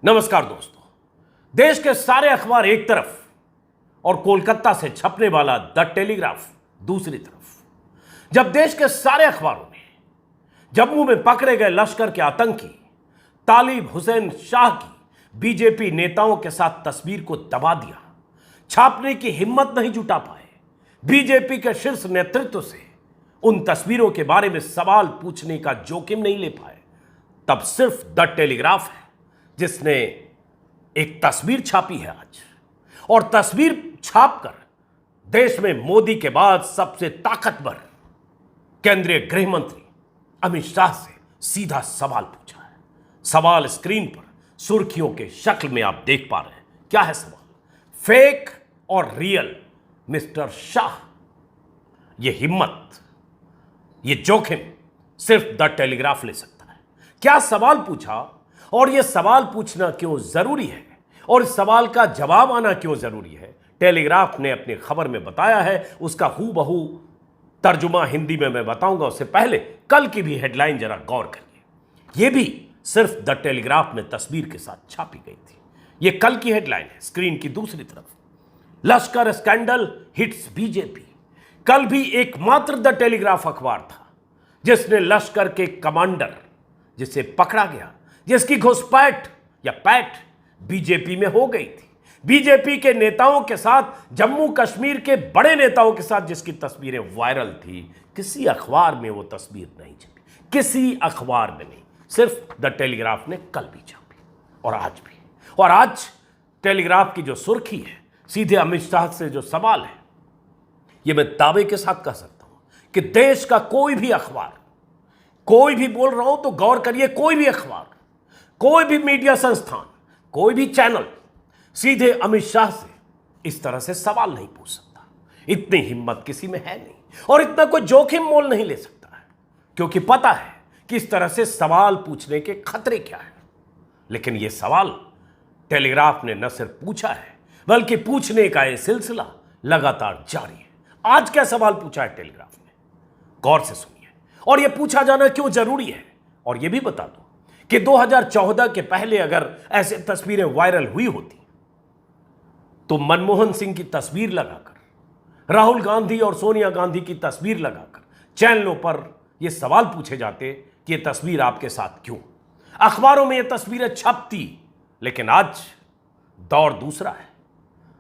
नमस्कार दोस्तों। देश के सारे अखबार एक तरफ और कोलकाता से छपने वाला द टेलीग्राफ दूसरी तरफ। जब देश के सारे अखबारों में जम्मू में पकड़े गए लश्कर के आतंकी तालिब हुसैन शाह की बीजेपी नेताओं के साथ तस्वीर को दबा दिया, छापने की हिम्मत नहीं जुटा पाए, बीजेपी के शीर्ष नेतृत्व से उन तस्वीरों के बारे में सवाल पूछने का जोखिम नहीं ले पाए, तब सिर्फ द टेलीग्राफ है जिसने एक तस्वीर छापी है आज। और तस्वीर छापकर देश में मोदी के बाद सबसे ताकतवर केंद्रीय गृह मंत्री अमित शाह से सीधा सवाल पूछा है। सवाल स्क्रीन पर सुर्खियों के शक्ल में आप देख पा रहे हैं। क्या है सवाल? फेक और रियल मिस्टर शाह। यह हिम्मत, यह जोखिम सिर्फ द टेलीग्राफ ले सकता है। क्या सवाल पूछा और यह सवाल पूछना क्यों जरूरी है और इस सवाल का जवाब आना क्यों जरूरी है, टेलीग्राफ ने अपनी खबर में बताया है। उसका हूबहू तर्जुमा हिंदी में मैं बताऊंगा। उससे पहले कल की भी हेडलाइन जरा गौर करिए। यह भी सिर्फ द टेलीग्राफ में तस्वीर के साथ छापी गई थी। यह कल की हेडलाइन है। स्क्रीन की दूसरी तरफ, लश्कर स्कैंडल हिट्स बीजेपी। कल भी एकमात्र द टेलीग्राफ अखबार था जिसने लश्कर के कमांडर जिसे पकड़ा गया, जिसकी घुसपैठ या पैठ बीजेपी में हो गई थी, बीजेपी के नेताओं के साथ, जम्मू कश्मीर के बड़े नेताओं के साथ जिसकी तस्वीरें वायरल थी, किसी अखबार में वो तस्वीर नहीं छपी, किसी अखबार में नहीं। सिर्फ द टेलीग्राफ ने कल भी छापी और आज भी। और आज टेलीग्राफ की जो सुर्खी है, सीधे अमित शाह से जो सवाल है, यह मैं दावे के साथ कह सकता हूं कि देश का कोई भी अखबार, कोई भी, बोल रहा हूं तो गौर करिए, कोई भी अखबार, कोई भी मीडिया संस्थान, कोई भी चैनल सीधे अमित शाह से इस तरह से सवाल नहीं पूछ सकता। इतनी हिम्मत किसी में है नहीं और इतना कोई जोखिम मोल नहीं ले सकता है, क्योंकि पता है कि इस तरह से सवाल पूछने के खतरे क्या है। लेकिन यह सवाल टेलीग्राफ ने न सिर्फ पूछा है, बल्कि पूछने का यह सिलसिला लगातार जारी है। आज क्या सवाल पूछा है टेलीग्राफ ने, गौर से सुनिए। और यह पूछा जाना क्यों जरूरी है, और यह भी बता दो कि 2014 के पहले अगर ऐसे तस्वीरें वायरल हुई होती तो मनमोहन सिंह की तस्वीर लगाकर, राहुल गांधी और सोनिया गांधी की तस्वीर लगाकर चैनलों पर यह सवाल पूछे जाते कि यह तस्वीर आपके साथ क्यों। अखबारों में यह तस्वीरें छपती। लेकिन आज दौर दूसरा है।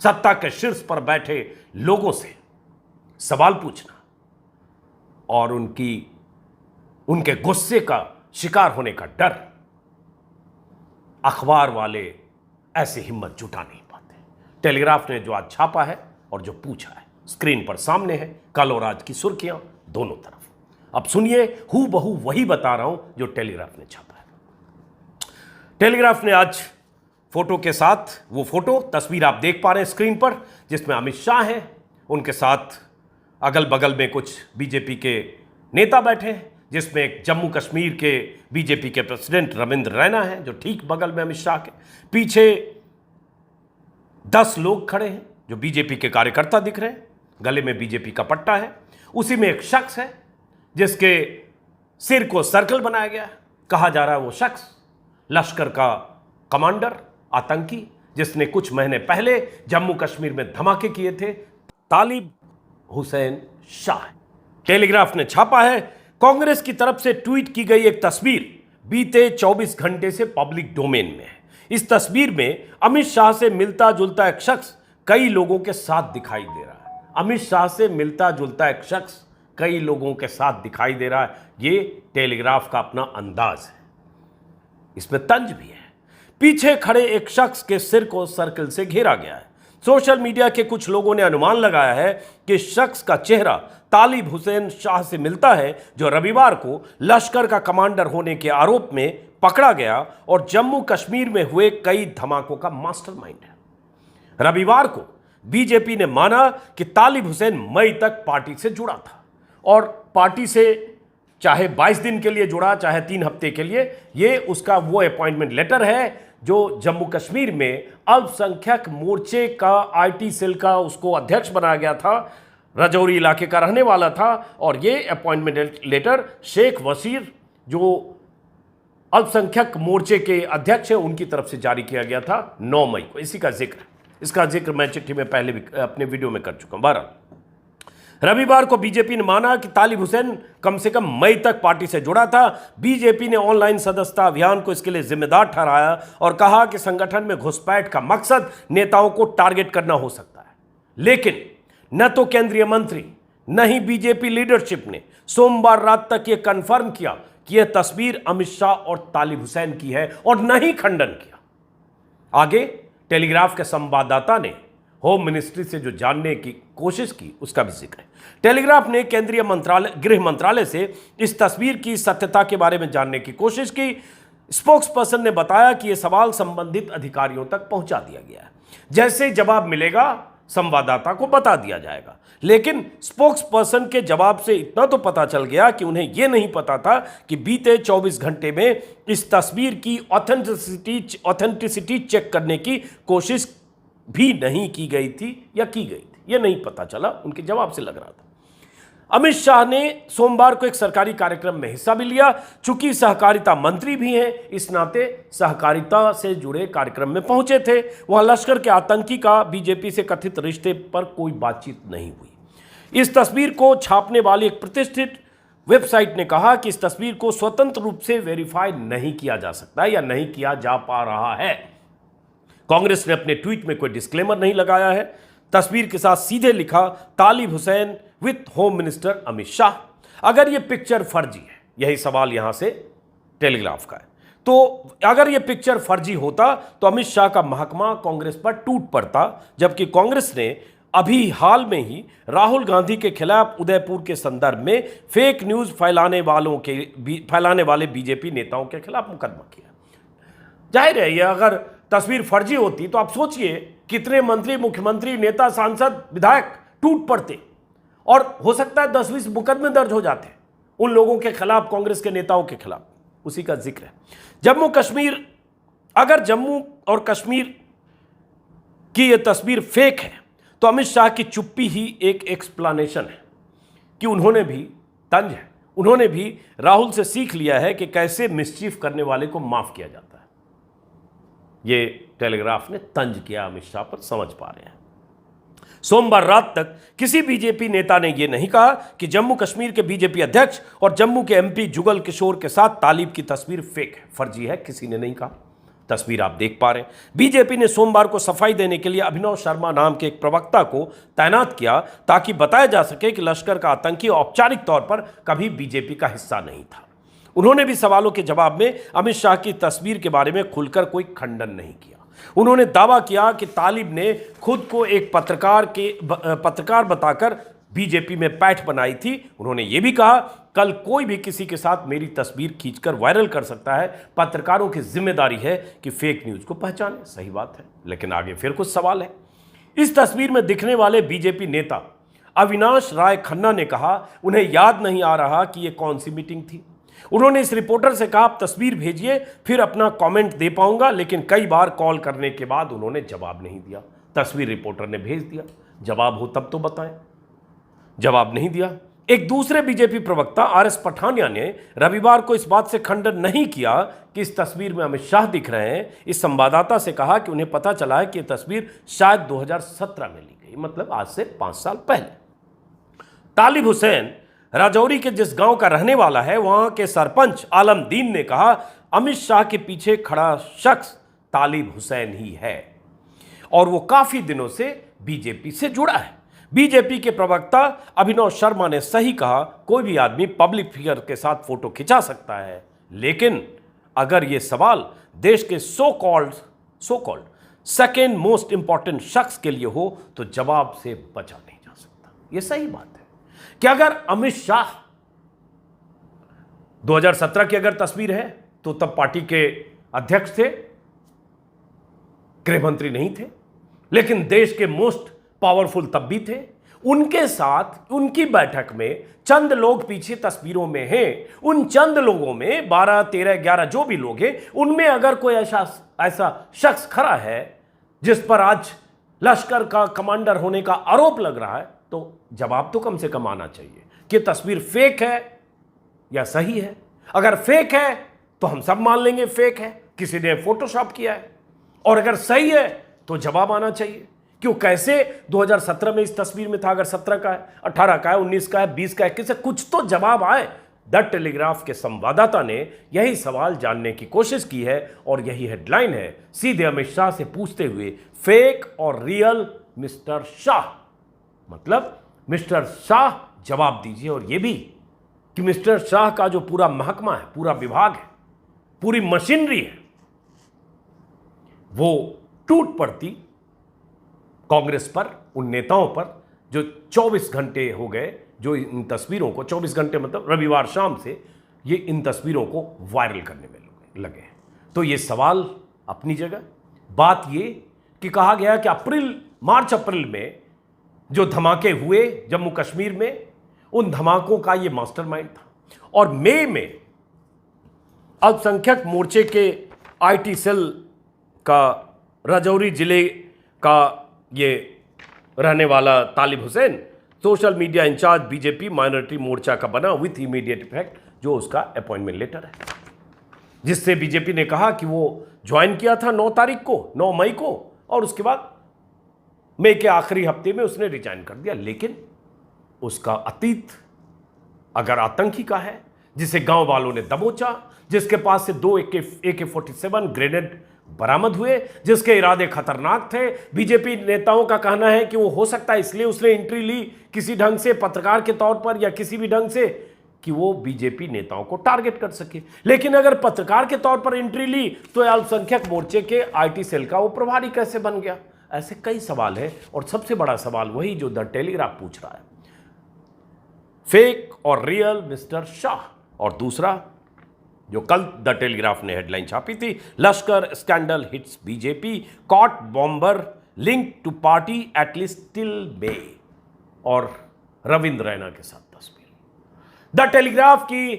सत्ता के शीर्ष पर बैठे लोगों से सवाल पूछना और उनके गुस्से का शिकार होने का डर, अखबार वाले ऐसी हिम्मत जुटा नहीं पाते। टेलीग्राफ ने जो आज छापा है और जो पूछा है, स्क्रीन पर सामने है, कल और आज की सुर्खियां दोनों तरफ। अब सुनिए, हूबहू वही बता रहा हूं जो टेलीग्राफ ने छापा है। टेलीग्राफ ने आज फोटो के साथ, वो फोटो तस्वीर आप देख पा रहे हैं स्क्रीन पर, जिसमें अमित शाह हैं, उनके साथ अगल बगल में कुछ बीजेपी के नेता बैठे हैं, जिसमें एक जम्मू कश्मीर के बीजेपी के प्रेसिडेंट रविंद्र रैना हैं जो ठीक बगल में अमित शाह के। पीछे 10 लोग खड़े हैं जो बीजेपी के कार्यकर्ता दिख रहे हैं, गले में बीजेपी का पट्टा है। उसी में एक शख्स है जिसके सिर को सर्कल बनाया गया है। कहा जा रहा है वो शख्स लश्कर का कमांडर, आतंकी, जिसने कुछ महीने पहले जम्मू कश्मीर में धमाके किए थे, तालिब हुसैन शाह। टेलीग्राफ ने छापा है। कांग्रेस की तरफ से ट्वीट की गई एक तस्वीर बीते 24 घंटे से पब्लिक डोमेन में है। इस तस्वीर में अमित शाह से मिलता जुलता एक शख्स कई लोगों के साथ दिखाई दे रहा है। अमित शाह से मिलता जुलता एक शख्स कई लोगों के साथ दिखाई दे रहा है। ये टेलीग्राफ का अपना अंदाज है, इसमें तंज भी है। पीछे खड़े एक शख्स के सिर को सर्कल से घेरा गया है। सोशल मीडिया के कुछ लोगों ने अनुमान लगाया है कि शख्स का चेहरा तालिब हुसैन शाह से मिलता है, जो रविवार को लश्कर का कमांडर होने के आरोप में पकड़ा गया और जम्मू कश्मीर में हुए कई धमाकों का मास्टरमाइंड है। रविवार को बीजेपी ने माना कि तालिब हुसैन मई तक पार्टी से जुड़ा था और पार्टी से चाहे 22 दिन के लिए जुड़ा, चाहे 3 हफ्ते के लिए, ये उसका वो अपॉइंटमेंट लेटर है जो जम्मू कश्मीर में अल्पसंख्यक मोर्चे का आईटी सेल का उसको अध्यक्ष बनाया गया था। राजौरी इलाके का रहने वाला था और ये अपॉइंटमेंट लेटर शेख वसीर, जो अल्पसंख्यक मोर्चे के अध्यक्ष हैं, उनकी तरफ से जारी किया गया था 9 मई को। इसी का जिक्र, इसका जिक्र मैं चिट्ठी में पहले भी अपने वीडियो में कर चुका हूं। 12 रविवार को बीजेपी ने माना कि तालिब हुसैन कम से कम मई तक पार्टी से जुड़ा था। बीजेपी ने ऑनलाइन सदस्यता अभियान को इसके लिए जिम्मेदार ठहराया और कहा कि संगठन में घुसपैठ का मकसद नेताओं को टारगेट करना हो सकता है, लेकिन न तो केंद्रीय मंत्री न ही बीजेपी लीडरशिप ने सोमवार रात तक यह कंफर्म किया कि यह तस्वीर अमित शाह और तालिब हुसैन की है और न ही खंडन किया। आगे टेलीग्राफ के संवाददाता ने होम मिनिस्ट्री से जो जानने की कोशिश की उसका भी जिक्र है। टेलीग्राफ ने केंद्रीय गृह मंत्रालय से इस तस्वीर की सत्यता के बारे में जानने की कोशिश की। स्पोक्स पर्सन ने बताया कि यह सवाल संबंधित अधिकारियों तक पहुंचा दिया गया है, जैसे जवाब मिलेगा संवाददाता को बता दिया जाएगा। लेकिन स्पोक्स पर्सन के जवाब से इतना तो पता चल गया कि उन्हें यह नहीं पता था कि बीते 24 घंटे में इस तस्वीर की ऑथेंटिसिटी चेक करने की कोशिश भी नहीं की गई थी या की गई थी, यह नहीं पता चला, उनके जवाब से लग रहा था। अमित शाह ने सोमवार को एक सरकारी कार्यक्रम में हिस्सा भी लिया। चूंकि सहकारिता मंत्री भी हैं, इस नाते सहकारिता से जुड़े कार्यक्रम में पहुंचे थे। वहां लश्कर के आतंकी का बीजेपी से कथित रिश्ते पर कोई बातचीत नहीं हुई। इस तस्वीर को छापने वाली एक प्रतिष्ठित वेबसाइट ने कहा कि इस तस्वीर को स्वतंत्र रूप से वेरीफाई नहीं किया जा सकता या नहीं किया जा पा रहा है। कांग्रेस ने अपने ट्वीट में कोई डिस्क्लेमर नहीं लगाया है। तस्वीर के साथ सीधे लिखा Talib Hussain with home minister Amit Shah. अगर यह पिक्चर फर्जी है, यही सवाल यहां से टेलीग्राफ का है, तो अगर यह पिक्चर फर्जी होता तो अमित शाह का महकमा कांग्रेस पर टूट पड़ता, जबकि कांग्रेस ने अभी हाल में ही राहुल गांधी के खिलाफ उदयपुर के संदर्भ में फेक न्यूज फैलाने वाले बीजेपी नेताओं के खिलाफ मुकदमा किया। जाहिर है, यह अगर तस्वीर फर्जी होती तो आप सोचिए कितने मंत्री, मुख्यमंत्री, नेता, सांसद, विधायक टूट पड़ते और हो सकता है 10-20 मुकदमे दर्ज हो जाते उन लोगों के खिलाफ, कांग्रेस के नेताओं के खिलाफ। उसी का जिक्र है। जम्मू कश्मीर, अगर जम्मू और कश्मीर की यह तस्वीर फेक है तो अमित शाह की चुप्पी ही एक एक्सप्लेनेशन है कि उन्होंने भी तंज है, उन्होंने भी राहुल से सीख लिया है कि कैसे मिसचीफ करने वाले को माफ किया जाता है। ये टेलीग्राफ ने तंज किया अमित शाह पर, समझ पा रहे हैं। सोमवार रात तक किसी बीजेपी नेता ने यह नहीं कहा कि जम्मू कश्मीर के बीजेपी अध्यक्ष और जम्मू के एमपी जुगल किशोर के साथ तालिब की तस्वीर फेक है, फर्जी है, किसी ने नहीं कहा। तस्वीर आप देख पा रहे हैं। बीजेपी ने सोमवार को सफाई देने के लिए अभिनव शर्मा नाम के एक प्रवक्ता को तैनात किया ताकि बताया जा सके कि लश्कर का आतंकी औपचारिक तौर पर कभी बीजेपी का हिस्सा नहीं था। उन्होंने भी सवालों के जवाब में अमित शाह की तस्वीर के बारे में खुलकर कोई खंडन नहीं किया। उन्होंने दावा किया कि तालिब ने खुद को एक पत्रकार बताकर बीजेपी में पैठ बनाई थी। उन्होंने ये भी कहा, कल कोई भी किसी के साथ मेरी तस्वीर खींचकर वायरल कर सकता है, पत्रकारों की जिम्मेदारी है कि फेक न्यूज को पहचाने। सही बात है, लेकिन आगे फिर कुछ सवाल है। इस तस्वीर में दिखने वाले बीजेपी नेता अविनाश राय खन्ना ने कहा उन्हें याद नहीं आ रहा कि यह कौन सी मीटिंग थी। उन्होंने इस रिपोर्टर से कहा आप तस्वीर भेजिए, फिर अपना कमेंट दे पाऊंगा, लेकिन कई बार कॉल करने के बाद उन्होंने जवाब नहीं दिया। तस्वीर रिपोर्टर ने भेज दिया, जवाब हो तब तो बताएं। जवाब नहीं दिया। एक दूसरे बीजेपी प्रवक्ता आरएस पठानिया ने रविवार को इस बात से खंडन नहीं किया कि इस तस्वीर में अमित शाह दिख रहे हैं। इस संवाददाता से कहा कि उन्हें पता चला है कि यह तस्वीर शायद 2017 में ली गई, मतलब आज से 5 साल पहले। तालिब हुसैन राजौरी के जिस गांव का रहने वाला है, वहां के सरपंच आलमदीन ने कहा अमित शाह के पीछे खड़ा शख्स तालिब हुसैन ही है और वो काफी दिनों से बीजेपी से जुड़ा है। बीजेपी के प्रवक्ता अभिनव शर्मा ने सही कहा, कोई भी आदमी पब्लिक फिगर के साथ फोटो खिंचा सकता है, लेकिन अगर यह सवाल देश के so called second most important शख्स के लिए हो तो जवाब से बचा नहीं जा सकता। यह सही बात है कि अगर अमित शाह 2017 की अगर तस्वीर है तो तब पार्टी के अध्यक्ष थे, गृह मंत्री नहीं थे, लेकिन देश के मोस्ट पावरफुल तब भी थे। उनके साथ उनकी बैठक में चंद लोग पीछे तस्वीरों में हैं। उन चंद लोगों में 12, 13, 11 जो भी लोग हैं, उनमें अगर कोई ऐसा शख्स खड़ा है जिस पर आज लश्कर का कमांडर होने का आरोप लग रहा है, तो जवाब तो कम से कम आना चाहिए कि तस्वीर फेक है या सही है। अगर फेक है तो हम सब मान लेंगे फेक है, किसी ने फोटोशॉप किया है। और अगर सही है तो जवाब आना चाहिए। क्यों, कैसे 2017 में इस तस्वीर में था, अगर 17 का है, 18 का है, 19 का है, 20 का है, किसे कुछ तो जवाब आए। द टेलीग्राफ के संवाददाता ने यही सवाल जानने की कोशिश की है और यही हेडलाइन है, सीधे अमित शाह से पूछते हुए फेक और रियल मिस्टर शाह। मतलब मिस्टर शाह जवाब दीजिए, और यह भी कि मिस्टर शाह का जो पूरा महकमा है, पूरा विभाग है, पूरी मशीनरी है, वो टूट पड़ती कांग्रेस पर, उन नेताओं पर जो 24 घंटे हो गए, जो इन तस्वीरों को 24 घंटे मतलब रविवार शाम से ये इन तस्वीरों को वायरल करने में लगे हैं। तो ये सवाल अपनी जगह। बात ये कि कहा गया कि मार्च अप्रैल में जो धमाके हुए जम्मू कश्मीर में, उन धमाकों का ये मास्टरमाइंड था। और मई में अल्पसंख्यक मोर्चे के आईटी सेल का राजौरी जिले का ये रहने वाला Talib Hussain social media incharge BJP minority Morcha का बना विथ इमीडिएट इफेक्ट, जो उसका अपॉइंटमेंट लेटर है, जिससे बीजेपी ने कहा कि वो ज्वाइन किया था 9 मई को, और उसके बाद मई के आखिरी हफ्ते में उसने रिजाइन कर दिया। लेकिन उसका अतीत अगर आतंकी का है, जिसे गांव वालों ने दबोचा, जिसके पास से 2 AK-47 ग्रेनेड बरामद हुए, जिसके इरादे खतरनाक थे, बीजेपी नेताओं का कहना है कि वो हो सकता है इसलिए उसने एंट्री ली किसी ढंग से, पत्रकार के तौर पर या किसी भी ढंग से, कि वो बीजेपी नेताओं को टारगेट कर सके। लेकिन अगर पत्रकार के तौर पर एंट्री ली तो अल्पसंख्यक मोर्चे के आईटी सेल का वो प्रभारी कैसे बन गया? ऐसे कई सवाल है, और सबसे बड़ा सवाल वही जो द टेलीग्राफ पूछ रहा है, फेक और रियल मिस्टर शाह। और दूसरा जो कल द टेलीग्राफ ने हेडलाइन छापी थी, Lashkar scandal hits BJP, caught bomber link to party at least till May, और रविंद्र रैना के साथ तस्वीर। द टेलीग्राफ की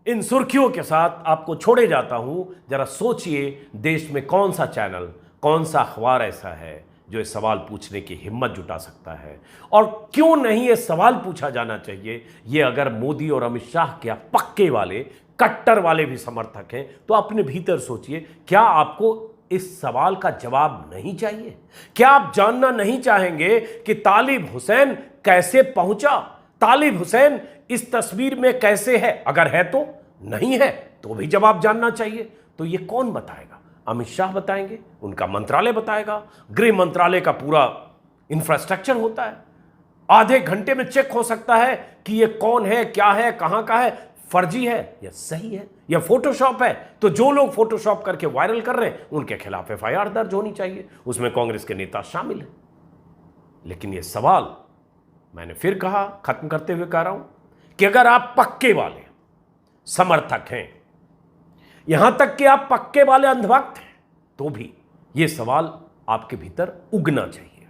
इन सुर्खियों के साथ आपको छोड़े जाता हूं। जरा सोचिए, देश में कौन सा चैनल, कौन सा अखबार ऐसा है जो ये सवाल पूछने की हिम्मत जुटा सकता है? और क्यों नहीं ये सवाल पूछा जाना चाहिए? ये अगर मोदी और अमित शाह के पक्के वाले, कट्टर वाले भी समर्थक हैं, तो अपने भीतर सोचिए, क्या आपको इस सवाल का जवाब नहीं चाहिए? क्या आप जानना नहीं चाहेंगे कि तालिब हुसैन कैसे पहुंचा? तालिब हुसैन इस तस्वीर में कैसे है? अगर है तो, नहीं है तो भी जवाब जानना चाहिए। तो ये कौन बताएगा? अमित शाह बताएंगे, उनका मंत्रालय बताएगा, गृह मंत्रालय का पूरा इंफ्रास्ट्रक्चर होता है, आधे घंटे में चेक हो सकता है कि ये कौन है, क्या है, कहां का है, फर्जी है या सही है या फोटोशॉप है। तो जो लोग फोटोशॉप करके वायरल कर रहे हैं उनके खिलाफ FIR दर्ज होनी चाहिए, उसमें कांग्रेस के नेता शामिल हैं। लेकिन ये सवाल मैंने फिर कहा, खत्म करते हुए कह रहा हूं कि अगर आप पक्के वाले समर्थक हैं, यहां तक कि आप पक्के वाले अंधभक्त हैं, तो भी यह सवाल आपके भीतर उगना चाहिए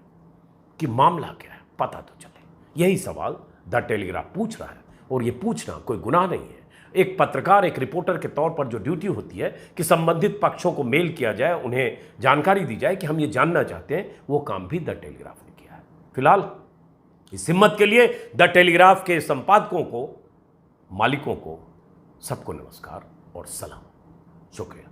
कि मामला क्या है, पता तो चले। यही सवाल द टेलीग्राफ पूछ रहा है, और यह पूछना कोई गुनाह नहीं है। एक पत्रकार, एक रिपोर्टर के तौर पर जो ड्यूटी होती है कि संबंधित पक्षों को मेल किया जाए, उन्हें जानकारी दी जाए कि हम ये जानना चाहते हैं, वो काम भी द टेलीग्राफ ने किया है। फिलहाल इस हिम्मत के लिए द टेलीग्राफ के संपादकों को, मालिकों को, सबको नमस्कार और सलाम, शुक्रिया।